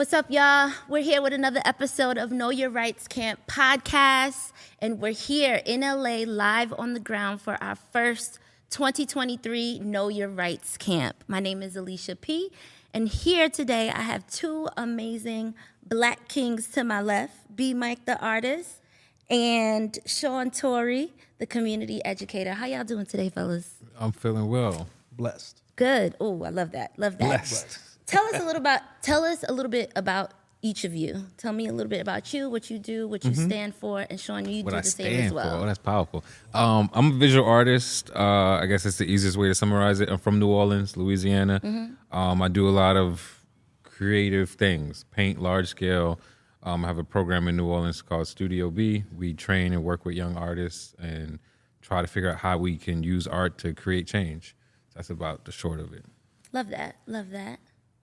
What's up, y'all? We're here with another episode of Know Your Rights Camp podcast, and we're here in LA live on the ground for our first 2023 Know Your Rights Camp. My name is Alysha P, and here today I have two amazing Black kings to my left, BMike the artist, and Sean Tory, the community educator. How y'all doing today, fellas? I'm feeling well. Blessed. Good. Oh, I love that. Love that. Blessed. Tell us a little bit about each of you. Tell me a little bit about you, what you do, what you stand for, and Sean, you do the same as well. Oh, that's powerful. I'm a visual artist. I guess it's the easiest way to summarize it. I'm from New Orleans, Louisiana. I do a lot of creative things, paint large scale. I have a program in New Orleans called Studio B. We train and work with young artists and try to figure out how we can use art to create change. That's about the short of it. Love that. Love that.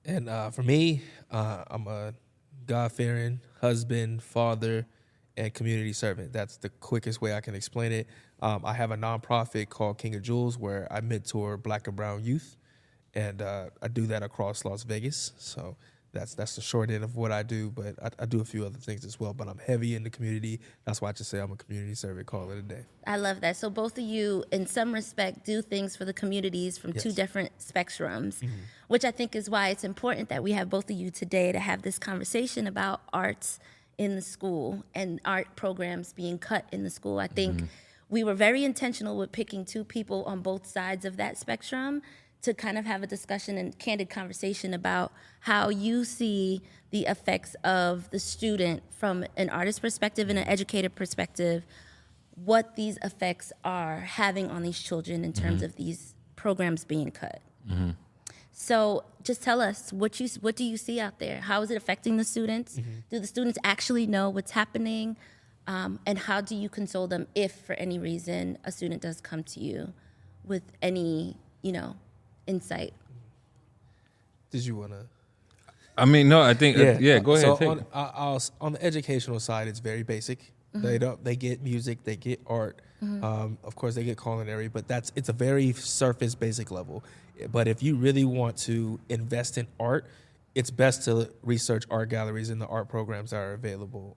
And for me, I'm a God-fearing husband, father, and community servant. That's the quickest way I can explain it. I have a nonprofit called King of Jewels where I mentor Black and brown youth, and I do that across Las Vegas. So that's the short end of what I do, but I do a few other things as well. But I'm heavy in the community. That's why I just say I'm a community servant, call it a day. I love that. So both of you, in some respect, do things for the communities from two different spectrums, which I think is why it's important that we have both of you today to have this conversation about arts in the school and art programs being cut in the school. I think we were very intentional with picking two people on both sides of that spectrum to kind of have a discussion and candid conversation about how you see the effects of the student from an artist perspective and an educator perspective, what these effects are having on these children in terms of these programs being cut. So just tell us, what do you see out there? How is it affecting the students? Do the students actually know what's happening? And how do you console them if, for any reason, a student does come to you with any, insight? Did you want to? I mean, no, I think, go ahead. So on the educational side, it's very basic. They get music, they get art. Of course, they get culinary, but it's a very surface, basic level. But if you really want to invest in art, it's best to research art galleries and the art programs that are available.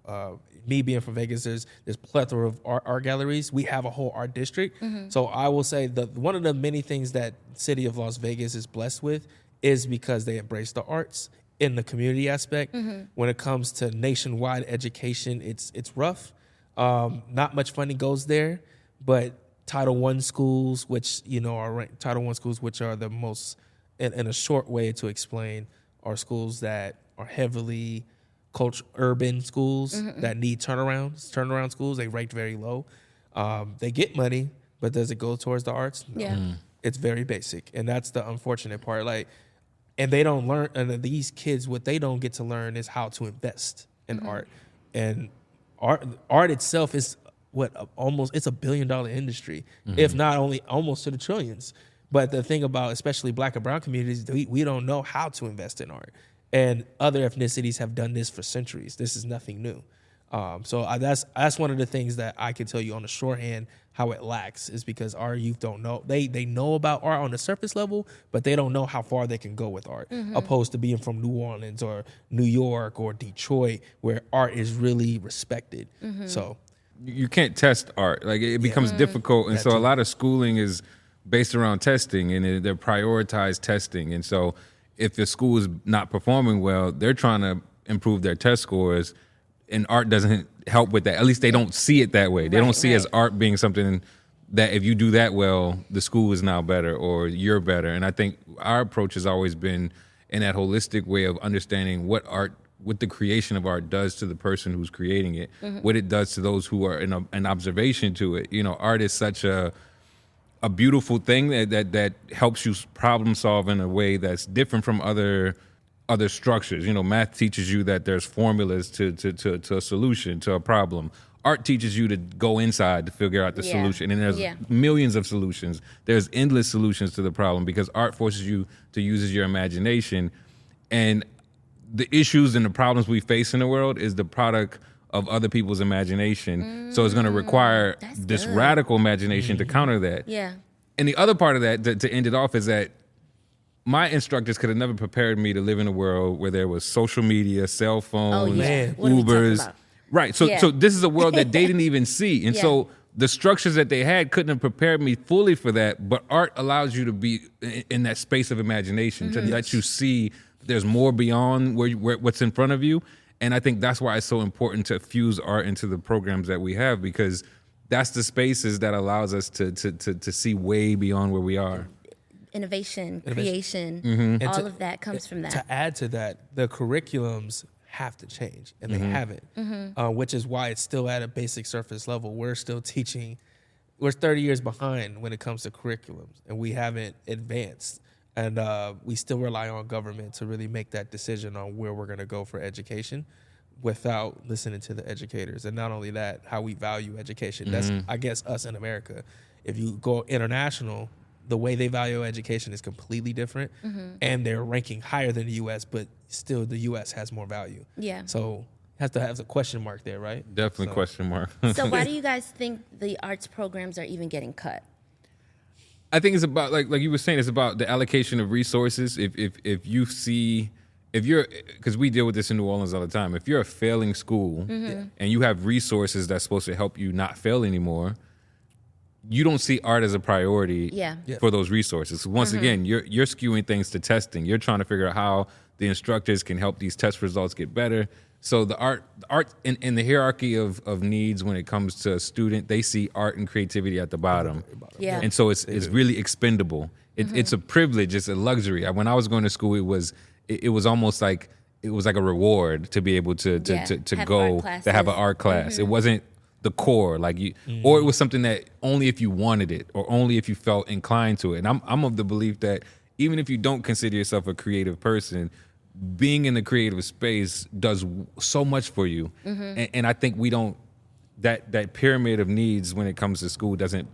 Me being from Vegas, there's plethora of art galleries. We have a whole art district. So I will say that one of the many things that city of Las Vegas is blessed with is because they embrace the arts in the community aspect. When it comes to nationwide education, it's rough. Not much money goes there, but Title I schools, which are Title I schools, which are the most, in a short way to explain, are schools that are heavily urban schools that need turnaround schools. They ranked very low. They get money, but does it go towards the arts? No. Yeah. It's very basic, and that's the unfortunate part. And they don't learn, and these kids, what they don't get to learn is how to invest in art. And art itself is it's $1 billion industry, if not only almost to the trillions. But the thing about especially Black and brown communities, we don't know how to invest in art. And other ethnicities have done this for centuries. This is nothing new. So that's one of the things that I can tell you on the shorthand how it lacks is because our youth don't know. They know about art on the surface level, but they don't know how far they can go with art, opposed to being from New Orleans or New York or Detroit, where art is really respected. So You can't test art. It becomes difficult. And so a lot of schooling is based around testing, and they're prioritized testing. And so if the school is not performing well, they're trying to improve their test scores, and art doesn't help with that. At least they don't see it that way. They don't see as art being something that if you do that well, the school is now better or you're better. And I think our approach has always been in that holistic way of understanding what the creation of art does to the person who's creating it, what it does to those who are in an observation to it. Art is such a beautiful thing that helps you problem solve in a way that's different from other structures. Math teaches you that there's formulas to a solution, to a problem. Art teaches you to go inside to figure out the solution. And there's millions of solutions. There's endless solutions to the problem because art forces you to use your imagination. And the issues and the problems we face in the world is the product of other people's imagination. So it's going to require this radical imagination to counter that. Yeah. And the other part of that, to end it off, is that my instructors could have never prepared me to live in a world where there was social media, cell phones, Man. What are we talking Ubers. about? Right. So Yeah. so this is a world that they didn't even see. And Yeah. so the structures that they had couldn't have prepared me fully for that. But art allows you to be in that space of imagination, to let you see there's more beyond where what's in front of you. And I think that's why it's so important to fuse art into the programs that we have, because that's the spaces that allows us to see way beyond where we are. Innovation, creation, And all to- of that comes from that. To add to that, the curriculums have to change, and they haven't, which is why it's still at a basic surface level. We're still teaching. We're 30 years behind when it comes to curriculums, and we haven't advanced. And we still rely on government to really make that decision on where we're going to go for education without listening to the educators. And not only that, how we value education. That's, I guess, us in America. If you go international, the way they value education is completely different, and they're ranking higher than the U.S., but still the U.S. has more value. Yeah. So has to have a question mark there, right? Definitely So- question mark. So why do you guys think the arts programs are even getting cut? I think it's about like you were saying, it's about the allocation of resources. If you see, if you're, because we deal with this in New Orleans all the time. If you're a failing school and you have resources that's supposed to help you not fail anymore, you don't see art as a priority Yeah. for those resources. Once again, you're skewing things to testing. You're trying to figure out how the instructors can help these test results get better. So the art in the hierarchy of needs when it comes to a student, they see art and creativity at the bottom. Yeah. And so it's really expendable. It's a privilege. It's a luxury. When I was going to school, it was almost like it was like a reward to be able to Have go art to have an classes. art class. It wasn't the core, like you, or it was something that only if you wanted it or only if you felt inclined to it. And I'm of the belief that even if you don't consider yourself a creative person, being in the creative space does so much for you. And I think we don't, that pyramid of needs when it comes to school doesn't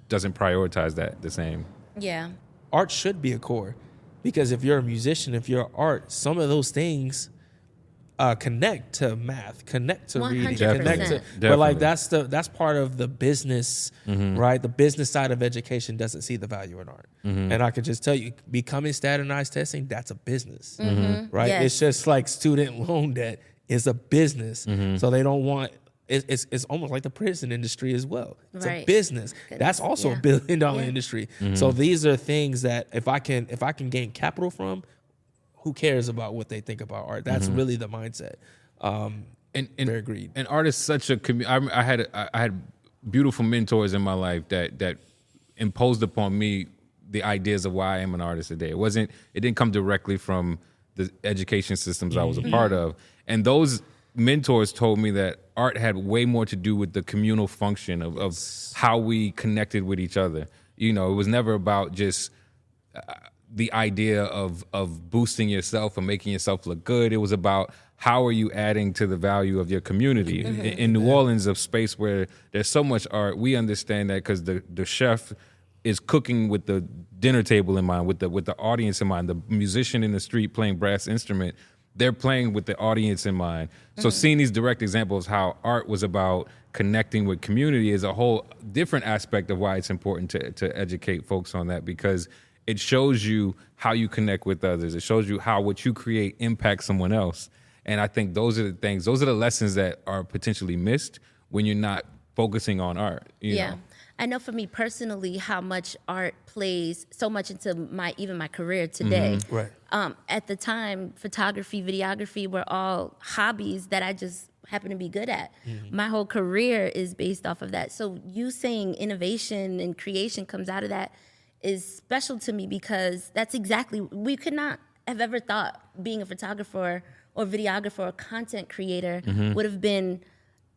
prioritize that the same. Yeah. Art should be a core, because if you're a musician, if you're art, some of those things connect to math, connect to reading, 100%. connect to. But like that's part of the business, right? The business side of education doesn't see the value in art, and I can just tell you, becoming standardized testing, that's a business, right? Yes. It's just like student loan debt is a business, so they don't want. It's almost like the prison industry as well. It's a Right. business. That's also a $1 billion industry. So these are things that if I can gain capital from, who cares about what they think about art? That's really the mindset. And Very agreed. And art is such a I had beautiful mentors in my life that imposed upon me the ideas of why I am an artist today. It didn't come directly from the education systems I was a part of. And those mentors told me that art had way more to do with the communal function of how we connected with each other. You know, it was never about just the idea of boosting yourself and making yourself look good. It was about how are you adding to the value of your community. In New Orleans, a space where there's so much art, we understand that because the chef is cooking with the dinner table in mind, with the audience in mind. The musician in the street playing brass instrument, they're playing with the audience in mind. So seeing these direct examples how art was about connecting with community is a whole different aspect of why it's important to educate folks on that, because it shows you how you connect with others. It shows you how what you create impacts someone else. And I think those are the lessons that are potentially missed when you're not focusing on art. You know? I know for me personally how much art plays so much into my career today. Right. At the time, photography, videography were all hobbies that I just happen to be good at. My whole career is based off of that. So you saying innovation and creation comes out of that is special to me, because that's exactly, we could not have ever thought being a photographer or videographer or content creator would have been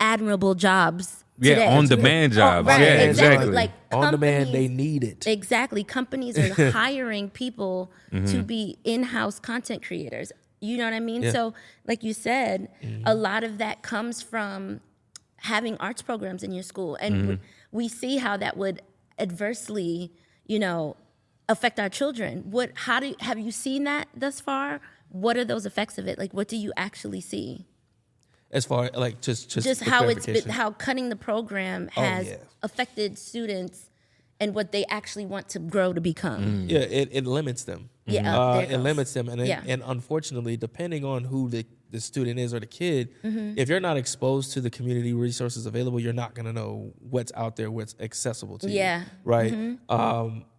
admirable jobs today. Yeah, on-demand jobs. Right, Yeah, exactly. Like On demand, companies- they need it. Exactly. Companies are hiring people to be in-house content creators. You know what I mean? Yeah. So, like you said, a lot of that comes from having arts programs in your school. And we see how that would adversely, affect our children. Have you seen that thus far? What are those effects of it? Like, what do you actually see? As far like just for how it's been, clarification. how cutting the program has affected students and what they actually want to grow to become. Yeah, it limits them. It limits them. And unfortunately, depending on who the student is or the kid, if you're not exposed to the community resources available, you're not going to know what's out there, what's accessible to you. Right.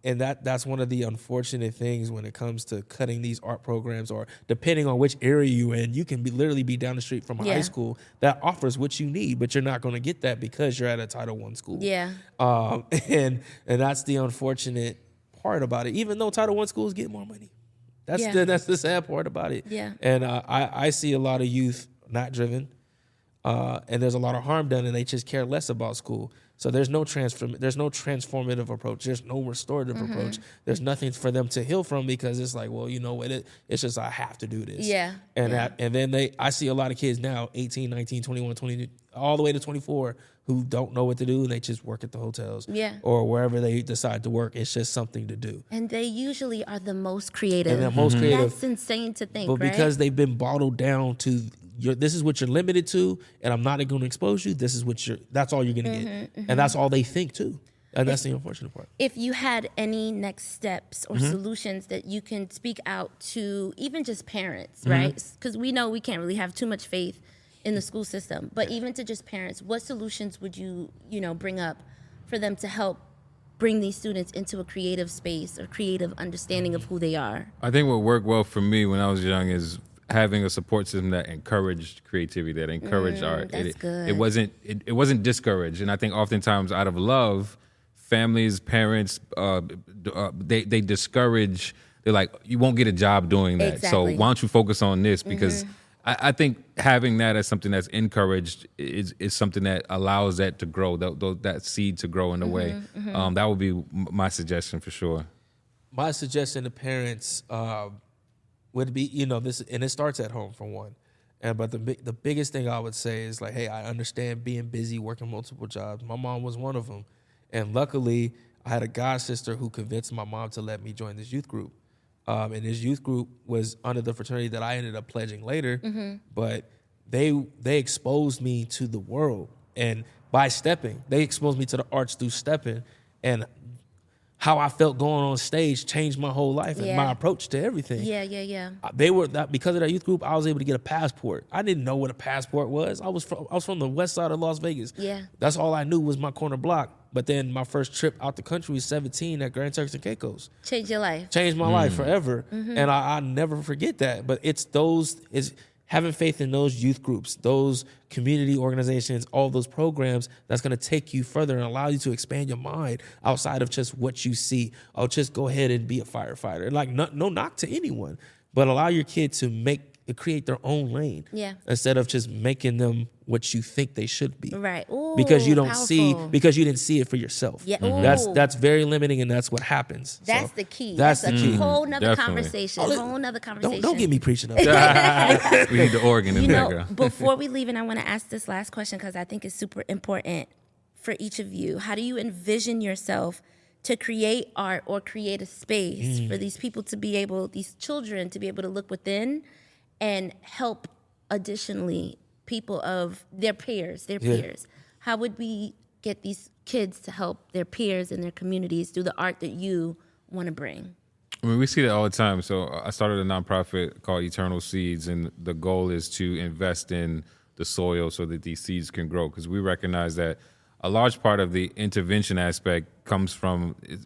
And that's one of the unfortunate things when it comes to cutting these art programs, or depending on which area you're in, you can literally be down the street from a high school that offers what you need, but you're not going to get that because you're at a Title I school. And that's the unfortunate part about it, even though Title I schools get more money. That's the sad part about it. And I see a lot of youth not driven, and there's a lot of harm done, and they just care less about school. So there's no transformative approach. There's no restorative approach. There's nothing for them to heal from, because it's like, well, you know what? It's just, I have to do this. And then I see a lot of kids now, 18, 19, 21, 20, all the way to 24, who don't know what to do, and they just work at the hotels or wherever they decide to work. It's just something to do. And they usually are the most creative. That's insane to think, but because they've been bottled down to, this is what you're limited to, and I'm not going to expose you. That's all you're going to get. And that's all they think too. And that's the unfortunate part. If you had any next steps or solutions that you can speak out to even just parents, right? Because we know we can't really have too much faith in the school system, but even to just parents, what solutions would you bring up for them to help bring these students into a creative space or creative understanding of who they are? I think what worked well for me when I was young is having a support system that encouraged creativity, that encouraged art. That's good. It wasn't discouraged, and I think oftentimes out of love, families, parents, they discourage. They're like, you won't get a job doing that. Exactly. So why don't you focus on this? Because I think having that as something that's encouraged is something that allows that to grow, that seed to grow in a way. That would be my suggestion for sure. My suggestion to parents would be, this, and it starts at home for one. But the biggest thing I would say is like, hey, I understand being busy, working multiple jobs. My mom was one of them. And luckily, I had a god sister who convinced my mom to let me join this youth group. And this youth group was under the fraternity that I ended up pledging later. But they exposed me to the world. And by stepping, they exposed me to the arts through stepping. And how I felt going on stage changed my whole life and my approach to everything. Because of that youth group, I was able to get a passport. I didn't know what a passport was. I was from the west side of Las Vegas. That's all I knew was my corner block. But then my first trip out the country was 17 at Grand Turks and Caicos. Changed your life. Changed my life forever. And I never forget that. But it's having faith in those youth groups, those community organizations, all those programs that's going to take you further and allow you to expand your mind outside of just what you see. Oh, just go ahead and be a firefighter. And like, no knock to anyone, but allow your kid to create their own lane instead of just making them what you think they should be. Right. Ooh, because you didn't see it for yourself. That's very limiting, and that's what happens. That's the key. That's the key. Whole nother conversation. Don't get me preaching up. We need the organ in the background. Before we leave, and I want to ask this last question because I think it's super important for each of you. How do you envision yourself to create art or create a space for these people to be able, these children to be able to look within and help additionally people of their peers? How would we get these kids to help their peers and their communities through the art that you want to bring? I mean, we see that all the time. So I started a nonprofit called Eternal Seeds, and the goal is to invest in the soil so that these seeds can grow, because we recognize that a large part of the intervention aspect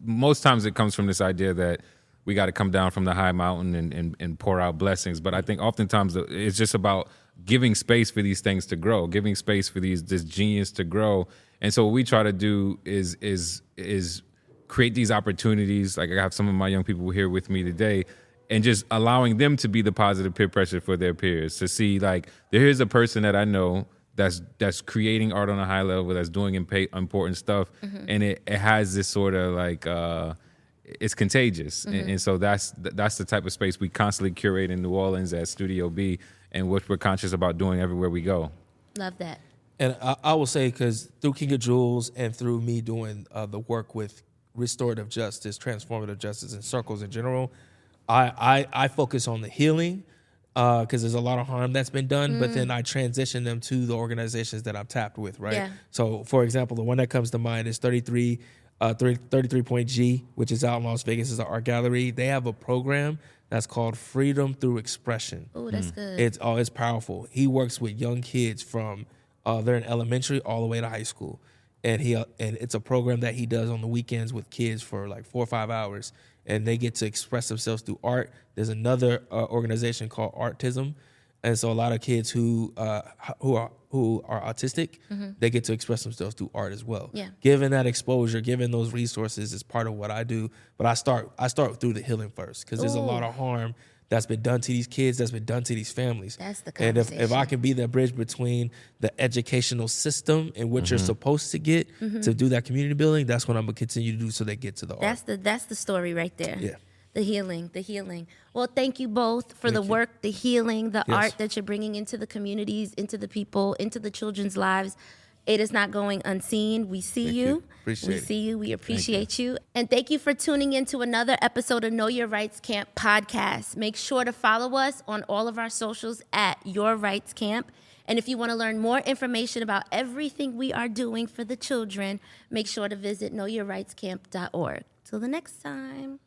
most times it comes from this idea that we got to come down from the high mountain and pour out blessings. But I think oftentimes it's just about giving space for these things to grow, giving space for this genius to grow. And so what we try to do is create these opportunities. Like I have some of my young people here with me today, and just allowing them to be the positive peer pressure for their peers, to see like, here's a person that I know that's creating art on a high level, that's doing important stuff. And it has this sort of like, it's contagious. And so that's the type of space we constantly curate in New Orleans at Studio B, and what we're conscious about doing everywhere we go. Love that. And I will say, because through King of Jewels and through me doing the work with restorative justice, transformative justice, and circles in general, I focus on the healing, because there's a lot of harm that's been done, but then I transition them to the organizations that I'm tapped with, right? Yeah. So, for example, the one that comes to mind is 33 Point G, which is out in Las Vegas. Is an art gallery. They have a program that's called Freedom Through Expression. Oh, that's good. It's powerful. He works with young kids from they're in elementary all the way to high school, and it's a program that he does on the weekends with kids for like 4 or 5 hours, and they get to express themselves through art. There's another organization called Artism, and so a lot of kids who are autistic, they get to express themselves through art as well. Yeah. Given that exposure, given those resources is part of what I do. But I start through the healing first, because there's a lot of harm that's been done to these kids, that's been done to these families. That's the and conversation. if I can be the bridge between the educational system and what you're supposed to get to do that community building, that's what I'm gonna continue to do so they get to the art. That's the story right there. Yeah. The healing. Well, thank you both for the work, the healing, the art that you're bringing into the communities, into the people, into the children's lives. It is not going unseen. We see you. Appreciate it. We see you. We appreciate you. And thank you for tuning in to another episode of Know Your Rights Camp podcast. Make sure to follow us on all of our socials at Your Rights Camp. And if you want to learn more information about everything we are doing for the children, make sure to visit knowyourrightscamp.org. Till the next time.